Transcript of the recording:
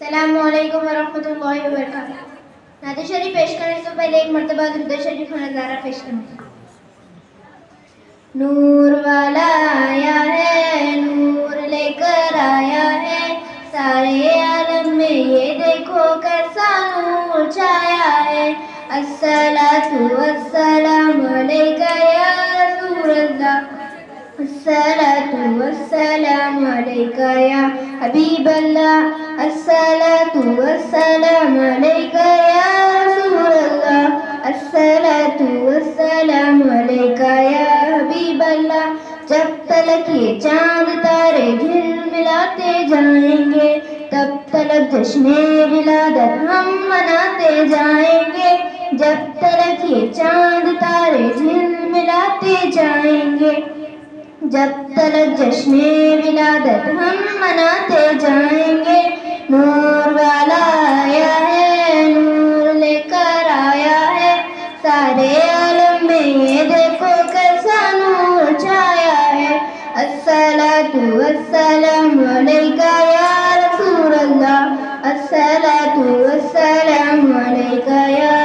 السلام علیکم ورحمۃ اللہ وبرکاتہ۔ نعت شریف پیش کرنے سے پہلے ایک مرتبہ درود شریف کا نظارہ پیش کرنا۔ نور والا آیا ہے، نور لے کر آیا ہے، سارے عالم میں یہ دیکھو کیسا نور چھایا ہے۔ الصلاۃ والسلام علیکہ یا رسول اللہ، الصلاۃ والسلام علیکہ یا حبیب اللہ، الصلاۃ والسلام علیکہ یا رسول اللہ، الصلاۃ والسلام علیکہ یا حبیب اللہ۔ جب تلک یہ چاند تارے جھلملاتے جائیں گے، تب تلک جشن ولادت ہم مناتے جائیں گے۔ جب تلک یہ چاند تارے جھلملاتے جائیں گے، جب تلک جشن ولادت ہم مناتے جائیں گے۔ نور والا آیا ہے، نور لے کر آیا ہے، سارے عالم میں یہ دیکھو کیسا نور چھایا ہے۔ الصلاۃ والسلام علیکہ یا رسول اللہ، الصلاۃ والسلام علیکہ یا